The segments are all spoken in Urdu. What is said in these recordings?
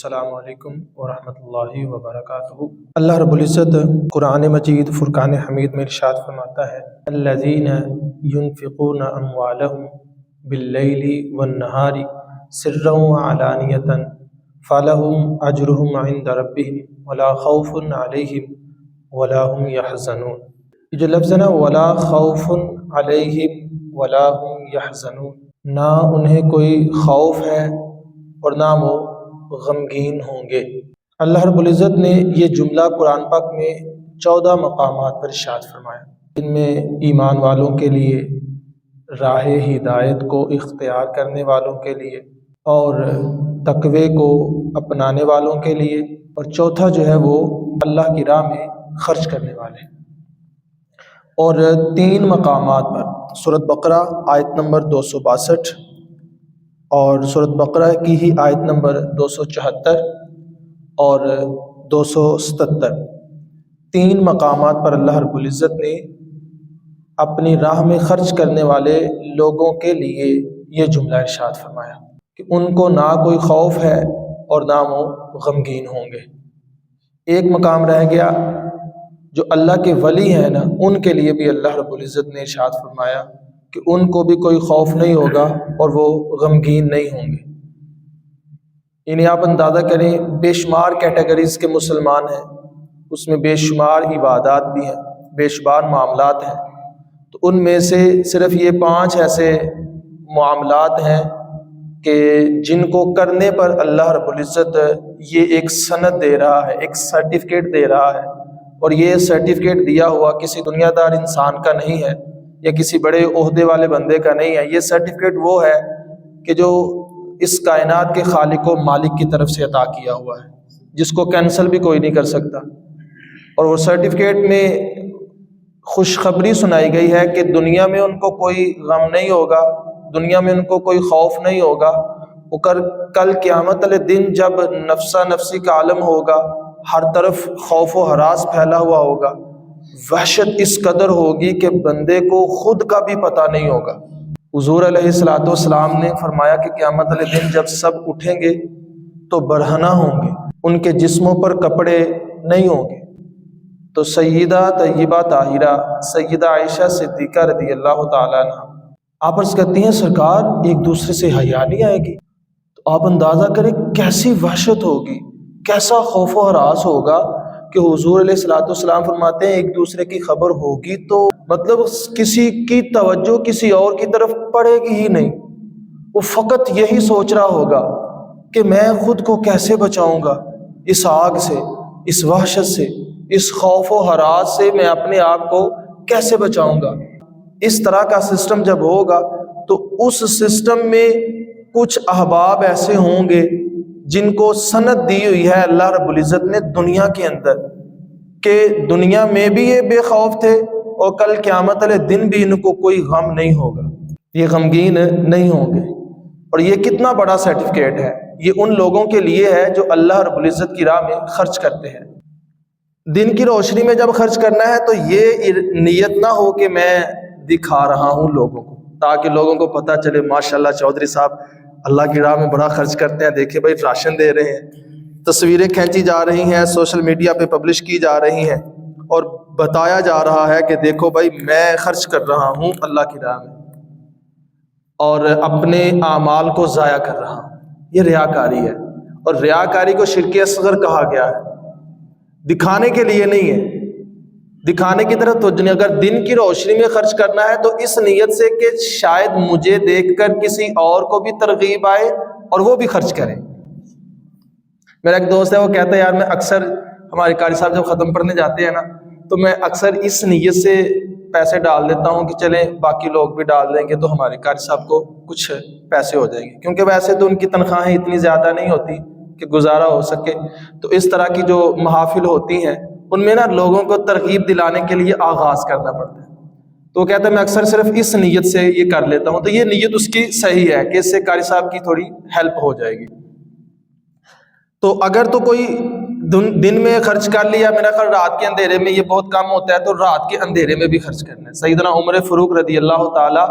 السلام علیکم ورحمۃ اللہ وبرکاتہ۔ اللہ رب العزت قرآن مجید فرقان حمید میں ارشاد فرماتا ہے الذین ينفقون اموالهم باللیل والنہار سرا وعلانیۃ فلہم اجرہم عند ربہم ولا خوف علیہم ولا هم یحزنون۔ یہ جو لفظ ہے نا ولا خوف علیہم ولا هم یحزنون، نہ انہیں کوئی خوف ہے اور نہ وہ غمگین ہوں گے۔ اللہ رب العزت نے یہ جملہ قرآن پاک میں 14 مقامات پر ارشاد فرمایا، جن میں ایمان والوں کے لیے، راہ ہدایت کو اختیار کرنے والوں کے لیے، اور تقوی کو اپنانے والوں کے لیے، اور چوتھا جو ہے وہ اللہ کی راہ میں خرچ کرنے والے۔ اور 3 مقامات پر سورۃ بقرہ آیت نمبر 262 اور سورۃ بقرہ کی ہی آیت نمبر 274 اور 277، 3 مقامات پر اللہ رب العزت نے اپنی راہ میں خرچ کرنے والے لوگوں کے لیے یہ جملہ ارشاد فرمایا کہ ان کو نہ کوئی خوف ہے اور نہ وہ غمگین ہوں گے۔ ایک مقام رہ گیا جو اللہ کے ولی ہیں نا، ان کے لیے بھی اللہ رب العزت نے ارشاد فرمایا کہ ان کو بھی کوئی خوف نہیں ہوگا اور وہ غمگین نہیں ہوں گے۔ یعنی آپ اندازہ کریں بے شمار کیٹیگریز کے مسلمان ہیں، اس میں بے شمار عبادات بھی ہیں، بے شمار معاملات ہیں، تو ان میں سے صرف یہ 5 ایسے معاملات ہیں کہ جن کو کرنے پر اللہ رب العزت یہ ایک سند دے رہا ہے، ایک سرٹیفکیٹ دے رہا ہے، اور یہ سرٹیفکیٹ دیا ہوا کسی دنیا دار انسان کا نہیں ہے یا کسی بڑے عہدے والے بندے کا نہیں ہے۔ یہ سرٹیفکیٹ وہ ہے کہ جو اس کائنات کے خالق و مالک کی طرف سے عطا کیا ہوا ہے، جس کو کینسل بھی کوئی نہیں کر سکتا۔ اور وہ سرٹیفکیٹ میں خوشخبری سنائی گئی ہے کہ دنیا میں ان کو کوئی غم نہیں ہوگا، دنیا میں ان کو کوئی خوف نہیں ہوگا، وہ کل قیامت والے دن جب نفسا نفسی کا عالم ہوگا، ہر طرف خوف و ہراس پھیلا ہوا ہوگا، وحشت اس قدر ہوگی کہ بندے کو خود کا بھی پتہ نہیں ہوگا۔ حضور علیہ الصلوۃ والسلام نے فرمایا کہ قیامت والے دن جب سب اٹھیں گے تو برہنہ ہوں گے، ان کے جسموں پر کپڑے نہیں ہوں گے، تو سیدہ طیبہ طاہرہ سیدہ عائشہ صدیقہ رضی اللہ تعالیٰ عنہ آپ عرض کرتی ہیں سرکار ایک دوسرے سے حیا نہیں آئے گی؟ تو آپ اندازہ کریں کیسی وحشت ہوگی، کیسا خوف و ہراس ہوگا کہ حضور علیہ الصلوۃ والسلام فرماتے ہیں ایک دوسرے کی خبر ہوگی تو مطلب کسی کی توجہ کسی اور کی طرف پڑے گی ہی نہیں، وہ فقط یہی سوچ رہا ہوگا کہ میں خود کو کیسے بچاؤں گا اس آگ سے، اس وحشت سے، اس خوف و ہراس سے میں اپنے آپ کو کیسے بچاؤں گا۔ اس طرح کا سسٹم جب ہوگا تو اس سسٹم میں کچھ احباب ایسے ہوں گے جن کو سند دی ہوئی ہے اللہ رب العزت نے دنیا کے اندر کہ دنیا میں بھی یہ بے خوف تھے اور کل قیامت والے دن بھی ان کو کوئی غم نہیں ہوگا، یہ غمگین نہیں ہوں گے۔ اور یہ کتنا بڑا سرٹیفکیٹ ہے، یہ ان لوگوں کے لیے ہے جو اللہ رب العزت کی راہ میں خرچ کرتے ہیں۔ دن کی روشنی میں جب خرچ کرنا ہے تو یہ نیت نہ ہو کہ میں دکھا رہا ہوں لوگوں کو تاکہ لوگوں کو پتہ چلے ماشاءاللہ چودھری صاحب اللہ کی راہ میں بڑا خرچ کرتے ہیں، دیکھیں بھائی راشن دے رہے ہیں، تصویریں کھینچی جا رہی ہیں، سوشل میڈیا پہ پبلش کی جا رہی ہیں اور بتایا جا رہا ہے کہ دیکھو بھائی میں خرچ کر رہا ہوں اللہ کی راہ میں اور اپنے اعمال کو ضائع کر رہا ہوں، یہ ریاکاری ہے۔ اور ریاکاری کو شرک اصغر کہا گیا ہے، دکھانے کے لیے نہیں ہے، دکھانے کی طرف تو اگر دن کی روشنی میں خرچ کرنا ہے تو اس نیت سے کہ شاید مجھے دیکھ کر کسی اور کو بھی ترغیب آئے اور وہ بھی خرچ کرے۔ میرا ایک دوست ہے وہ کہتا ہے یار میں اکثر ہمارے قاری صاحب جب ختم پڑھنے جاتے ہیں نا تو میں اکثر اس نیت سے پیسے ڈال دیتا ہوں کہ چلیں باقی لوگ بھی ڈال دیں گے تو ہمارے قاری صاحب کو کچھ پیسے ہو جائیں گے، کیونکہ ویسے تو ان کی تنخواہیں اتنی زیادہ نہیں ہوتی کہ گزارا ہو سکے۔ تو اس طرح کی جو محافل ہوتی ہیں ان میں نا لوگوں کو ترغیب دلانے کے لیے آغاز کرنا پڑتا ہے، تو وہ کہتا ہے میں اکثر صرف اس نیت سے یہ کر لیتا ہوں، تو یہ نیت اس کی صحیح ہے کہ اس سے قاری صاحب کی تھوڑی ہیلپ ہو جائے گی۔ تو اگر تو کوئی دن میں خرچ کر لیا، میرا خیال رات کے اندھیرے میں یہ بہت کم ہوتا ہے، تو رات کے اندھیرے میں بھی خرچ کرنا ہے۔ سیدنا عمر فاروق رضی اللہ تعالی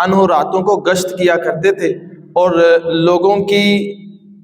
عنہ راتوں کو گشت کیا کرتے تھے اور لوگوں کی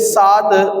7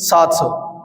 700।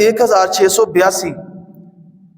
1682,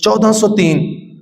1403,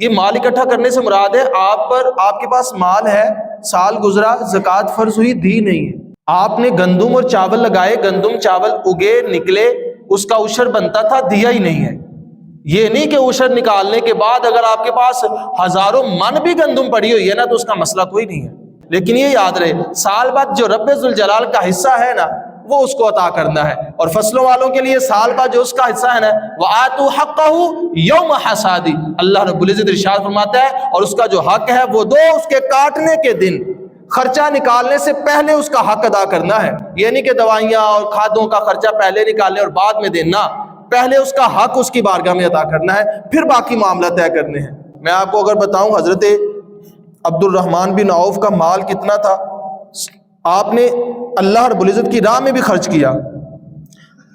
یہ مال اکٹھا کرنے سے مراد ہے آپ کے پاس مال ہے، سال گزرا، زکوٰۃ فرض ہوئی، دی نہیں ہے. آپ نے گندم اور چاول لگائے، گندم چاول اگے نکلے، اس کا عشر بنتا تھا، دیا ہی نہیں ہے. یہ نہیں کہ عشر نکالنے کے بعد اگر آپ کے پاس ہزاروں من بھی گندم پڑی ہوئی ہے نا تو اس کا مسئلہ کوئی نہیں ہے. لیکن یہ یاد رہے سال بعد جو رب ذوالجلال کا حصہ ہے نا وہ اس کو عطا کرنا ہے. اور فصلوں والوں کے لیے سال بعد جو اس کا حصہ ہے نا وَآتُوا حَقَّهُ يَوْمَ حَصَادِهِ، اللہ رب العزت ارشاد فرماتا ہے اور اس کا جو حق ہے وہ دو اس کے کاٹنے کے دن. خرچہ نکالنے سے پہلے اس کا حق ادا کرنا ہے. یہ نہیں کہ دوائیاں اور کھادوں کا خرچہ پہلے نکالنے اور بعد میں دینا، پہلے اس کا حق اس کی بارگاہ میں ادا کرنا ہے، پھر باقی معاملہ طے کرنے ہیں. میں آپ کو اگر بتاؤں حضرت عبد الرحمن بن عوف کا مال کتنا تھا، آپ نے اللہ رب العزت کی راہ میں بھی خرچ کیا.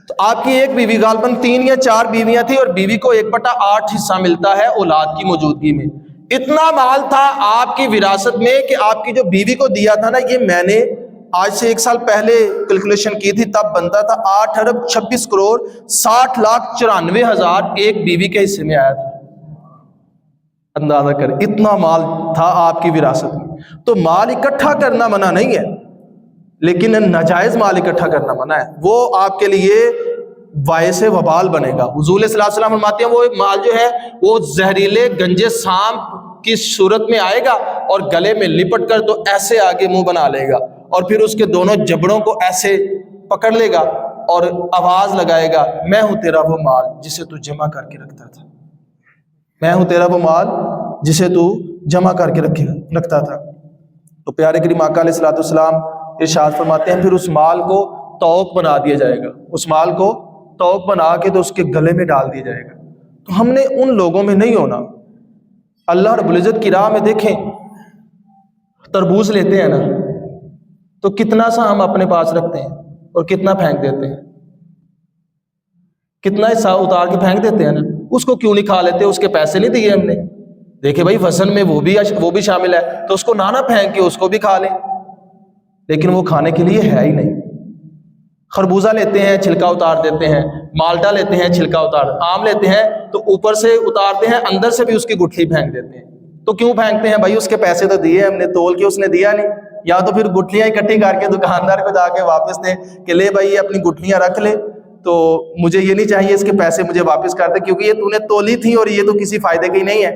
تو آپ کی ایک بیوی، غالباً 3 یا 4 بیویاں تھیں اور بیوی کو 1/8 حصہ ملتا ہے اولاد کی موجودگی میں. اتنا مال تھا آپ کی وراثت میں کہ آپ کی جو بیوی کو دیا تھا نا، یہ میں نے آج سے 1 سال پہلے کیلکولیشن کی تھی، تب بنتا تھا 8,26,60,94,000 ایک بیوی کے حصے میں آیا تھا. اندازہ کر، اتنا مال تھا آپ کی وراثت میں. تو مال اکٹھا کرنا منع نہیں ہے، لیکن ناجائز مال اکٹھا کرنا منع ہے. وہ آپ کے لیے باعث وبال بنے گا. حضور صلی اللہ علیہ وسلم فرماتے ہیں وہ مال جو ہے وہ زہریلے گنجے سانپ کی صورت میں آئے گا اور گلے میں لپٹ کر تو ایسے آگے منہ بنا لے گا اور پھر اس کے دونوں جبڑوں کو ایسے پکڑ لے گا اور آواز لگائے گا، میں ہوں تیرا وہ مال جسے تو جمع کر کے رکھتا تھا، میں ہوں تیرا وہ مال جسے تو جمع کر کے رکھتا تھا. تو پیارے کریم آقا علیہ الصلوۃ والسلام ارشاد فرماتے ہیں پھر اس مال کو توق بنا دیا جائے گا، اس مال کو توق بنا کے تو اس کے گلے میں ڈال دیا جائے گا. تو ہم نے ان لوگوں میں نہیں ہونا. اللہ رب العزت کی راہ میں دیکھیں، تربوز لیتے ہیں نا تو کتنا سا ہم اپنے پاس رکھتے ہیں اور کتنا پھینک دیتے ہیں، کتنا حصہ اتار کے پھینک دیتے ہیں نا. اس کو کیوں نہیں کھا لیتے؟ اس کے پیسے نہیں دیے ہم نے. دیکھیں بھائی وزن میں وہ بھی شامل ہے تو اس کو نہ پھینک کے اس کو بھی کھا لیں، لیکن وہ کھانے کے لیے ہے ہی نہیں. خربوزہ لیتے ہیں چھلکا اتار دیتے ہیں، مالٹا لیتے ہیں چھلکا اتار، آم لیتے ہیں تو اوپر سے اتارتے ہیں اندر سے بھی اس کی گٹھلی پھینک دیتے ہیں. تو کیوں پھینکتے ہیں بھائی؟ اس کے پیسے تو دیے ہم نے، تول کے اس نے دیا نہیں. یا تو پھر گٹھلیاں اکٹھی کر کے دکاندار کو جا کے واپس دیں کہ لے بھائی یہ اپنی گٹھلیاں رکھ لے، تو مجھے یہ نہیں چاہیے، اس کے پیسے مجھے واپس کر دے کیونکہ یہ تو نے تولی تھی اور یہ تو کسی فائدے کی نہیں ہے.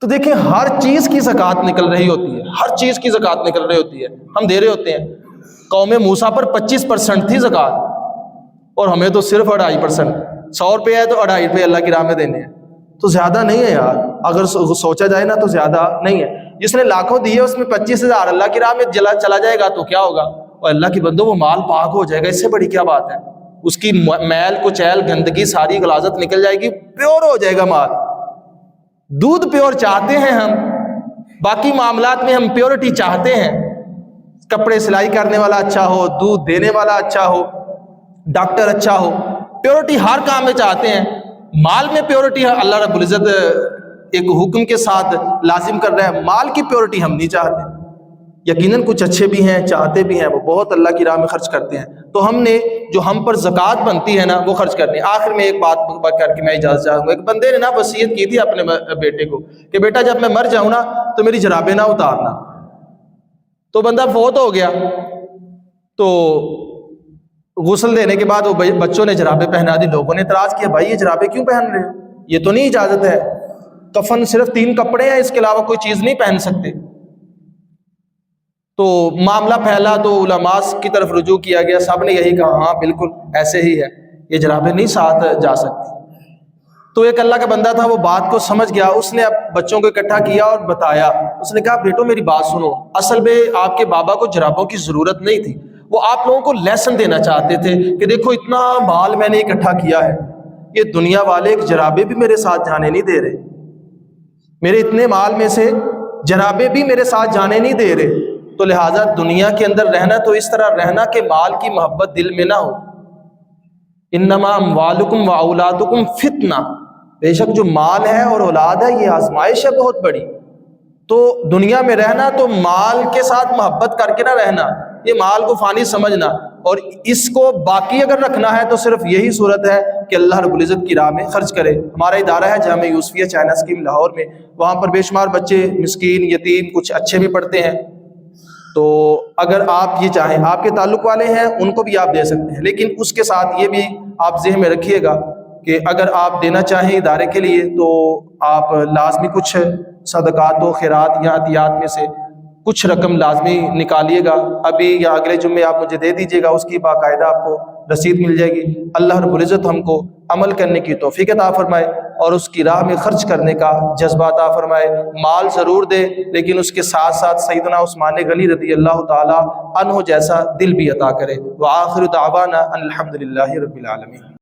تو دیکھیں ہر چیز کی زکوٰۃ نکل رہی ہوتی ہے، ہر چیز کی زکوٰۃ نکل رہی ہوتی ہے، ہم دے رہے ہوتے ہیں. قوم موسیٰ پر 25% تھی زکوٰۃ اور ہمیں تو صرف 2.5%. 100 روپے ہے تو 2.5 روپے اللہ کی راہ میں دینے ہیں. تو زیادہ نہیں ہے یار، اگر سوچا جائے نا تو زیادہ نہیں ہے. جس نے لاکھوں دیے اس میں 25,000 اللہ کی راہ میں چلا جائے گا تو کیا ہوگا؟ اور اللہ کی بندو وہ مال پاک ہو جائے گا، اس سے بڑی کیا بات ہے؟ اس کی میل کچیل گندگی ساری غلاظت نکل جائے گی، پیور ہو جائے گا مال. دودھ پیور چاہتے ہیں ہم، باقی معاملات میں ہم پیورٹی چاہتے ہیں. کپڑے سلائی کرنے والا اچھا ہو، دودھ دینے والا اچھا ہو، ڈاکٹر اچھا ہو، پیورٹی ہر کام میں چاہتے ہیں. مال میں پیورٹی اللہ رب العزت ایک حکم کے ساتھ لازم کر رہا ہے، مال کی پیورٹی ہم نہیں چاہتے. یقیناً کچھ اچھے بھی ہیں، چاہتے بھی ہیں، وہ بہت اللہ کی راہ میں خرچ کرتے ہیں. تو ہم نے جو ہم پر زکوٰۃ بنتی ہے نا وہ خرچ کرنی ہے. آخر میں ایک بات کر کے میں اجازت چاہوں گا. ایک بندے نے نا وصیت کی تھی اپنے بیٹے کو کہ بیٹا جب میں مر جاؤں نا تو میری جرابیں نہ اتارنا. تو بندہ فوت ہو گیا تو غسل دینے کے بعد وہ بچوں نے جرابیں پہنا دی. لوگوں نے اعتراض کیا بھائی یہ جرابیں کیوں پہن رہے ہو؟ یہ تو نہیں اجازت ہے، کفن صرف 3 کپڑے ہیں، اس کے علاوہ کوئی چیز نہیں پہن سکتے. تو معاملہ پھیلا تو علماء کی طرف رجوع کیا گیا، سب نے یہی کہا ہاں بالکل ایسے ہی ہے، یہ جرابیں نہیں ساتھ جا سکتی. تو ایک اللہ کا بندہ تھا وہ بات کو سمجھ گیا، اس نے بچوں کو اکٹھا کیا اور بتایا. اس نے کہا بیٹو میری بات سنو، اصل میں آپ کے بابا کو جرابوں کی ضرورت نہیں تھی، وہ آپ لوگوں کو لیسن دینا چاہتے تھے کہ دیکھو اتنا مال میں نے اکٹھا کیا ہے، یہ دنیا والے ایک جرابیں بھی میرے ساتھ جانے نہیں دے رہے، میرے اتنے مال میں سے جرابیں بھی میرے ساتھ جانے نہیں دے رہے. تو لہٰذا دنیا کے اندر رہنا تو اس طرح رہنا کہ مال کی محبت دل میں نہ ہو. انما اموالکم و اولادکم فتنہ، بے شک جو مال ہے اور اولاد ہے یہ آزمائش ہے بہت بڑی. تو دنیا میں رہنا تو مال کے ساتھ محبت کر کے نہ رہنا، یہ مال کو فانی سمجھنا اور اس کو باقی اگر رکھنا ہے تو صرف یہی صورت ہے کہ اللہ رب العزت کی راہ میں خرچ کرے. ہمارا ادارہ ہے جامعہ یوسفیہ چائنا اسکیم لاہور میں، وہاں پر بے شمار بچے مسکین یتیم کچھ اچھے بھی پڑھتے ہیں. تو اگر آپ یہ چاہیں، آپ کے تعلق والے ہیں ان کو بھی آپ دے سکتے ہیں، لیکن اس کے ساتھ یہ بھی آپ ذہن میں رکھیے گا کہ اگر آپ دینا چاہیں ادارے کے لیے تو آپ لازمی کچھ صدقات و خیرات یا عطیات میں سے کچھ رقم لازمی نکالیے گا. ابھی یا اگلے جمعے آپ مجھے دے دیجیے گا، اس کی باقاعدہ آپ کو رسید مل جائے گی. اللہ رب العزت ہم کو عمل کرنے کی توفیق عطا فرمائے اور اس کی راہ میں خرچ کرنے کا جذبہ عطا فرمائے. مال ضرور دے لیکن اس کے ساتھ ساتھ سیدنا عثمان غنی رضی اللہ تعالی عنہ جیسا دل بھی عطا کرے. وآخر دعوانا ان الحمد للہ رب العالمین.